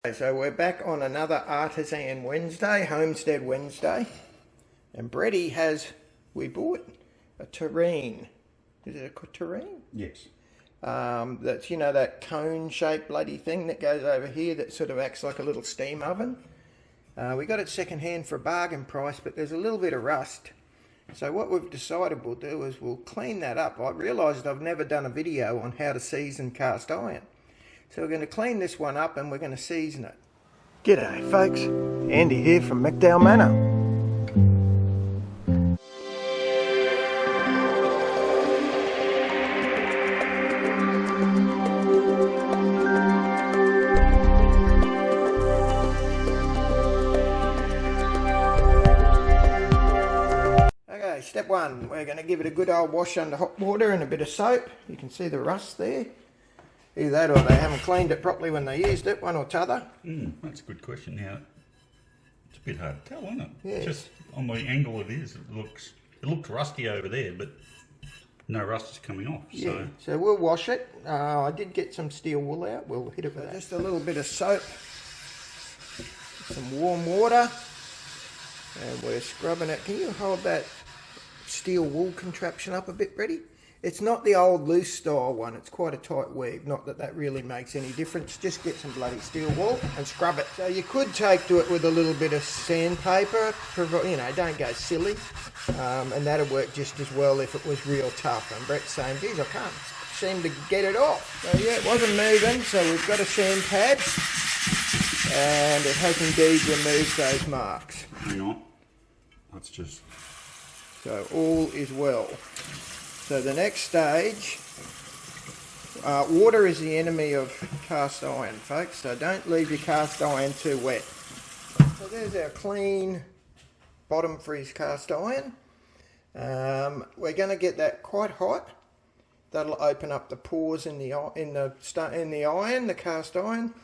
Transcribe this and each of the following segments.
So we're back on another Artisan Wednesday, Homestead Wednesday, and Bretty we bought a terrine. Is it a terrine? Yes. That's, that cone-shaped bloody thing that goes over here that sort of acts like a little steam oven. We got it second-hand for a bargain price, but there's a little bit of rust. So what we've decided we'll do is we'll clean that up. I realised I've never done a video on how to season cast iron. So we're going to clean this one up and we're going to season it. G'day folks, Andy here from McDowell Manor. Okay, step one, we're going to give it a good old wash under hot water and a bit of soap. You can see the rust there. Either that or they haven't cleaned it properly when they used it, one or t'other. That's a good question. Now, it's a bit hard to tell, isn't it? Yeah. Just on the angle it is, it looks rusty over there, but no rust is coming off. Yeah, so we'll wash it. I did get some steel wool out. We'll hit it with just a little bit of soap, some warm water, and we're scrubbing it. Can you hold that steel wool contraption up a bit, Bretty? It's not the old loose style one, it's quite a tight weave, not that that really makes any difference. Just get some bloody steel wool and scrub it. So you could take to it with a little bit of sandpaper, don't go silly, and that'll work just as well if it was real tough. And Brett's saying, geez, I can't seem to get it off. So yeah, it wasn't moving, so we've got a sand pad, and it has indeed removed those marks. Hang on, that's just... So all is well. So the next stage, water is the enemy of cast iron, folks, so don't leave your cast iron too wet. So there's our clean bottom freeze cast iron. We're going to get that quite hot. That'll open up the pores in the iron, the cast iron,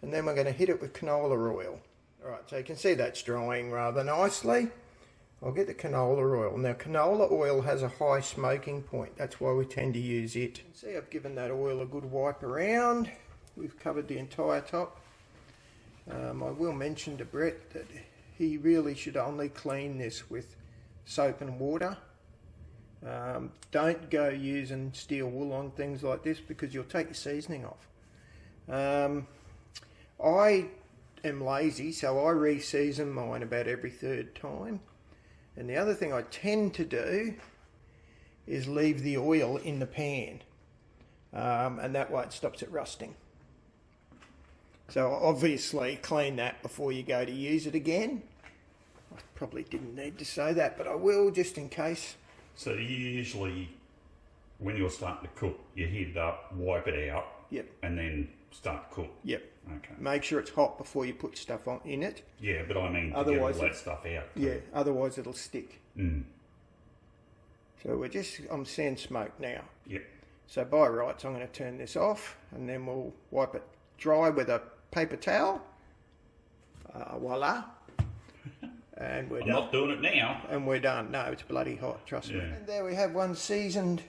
and then we're going to hit it with canola oil. Alright, so you can see that's drying rather nicely. I'll get the canola oil. Now canola oil has a high smoking point, that's why we tend to use it. See, I've given that oil a good wipe around. We've covered the entire top. I will mention to Brett that he really should only clean this with soap and water. Don't go using steel wool on things like this because you'll take your seasoning off. I am lazy, so I re-season mine about every third time. And the other thing I tend to do is leave the oil in the pan, and that way it stops it rusting. So obviously clean that before you go to use it again. I probably didn't need to say that, but I will just in case. So you usually, when you're starting to cook, you heat it up, wipe it out, yep, and then start to cook. Yep. Okay. Make sure it's hot before you put stuff in it. Yeah, but I mean, otherwise to get all that stuff out. Yeah, otherwise it'll stick. Mm. So I'm seeing smoke now. Yep. So by rights, I'm going to turn this off, and then we'll wipe it dry with a paper towel. Voila. And we're done. I'm not doing it now. And we're done. No, it's bloody hot, trust me. Yeah. And there we have one seasoned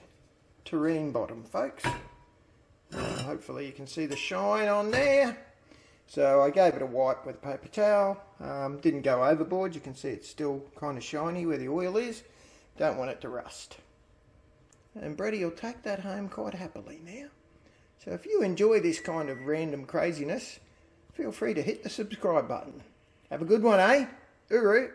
terrine bottom, folks. Hopefully you can see the shine on there. So I gave it a wipe with a paper towel. Didn't go overboard. You can see it's still kind of shiny where the oil is. Don't want it to rust. And Bretty will take that home quite happily now. So if you enjoy this kind of random craziness, feel free to hit the subscribe button. Have a good one, eh? Uru.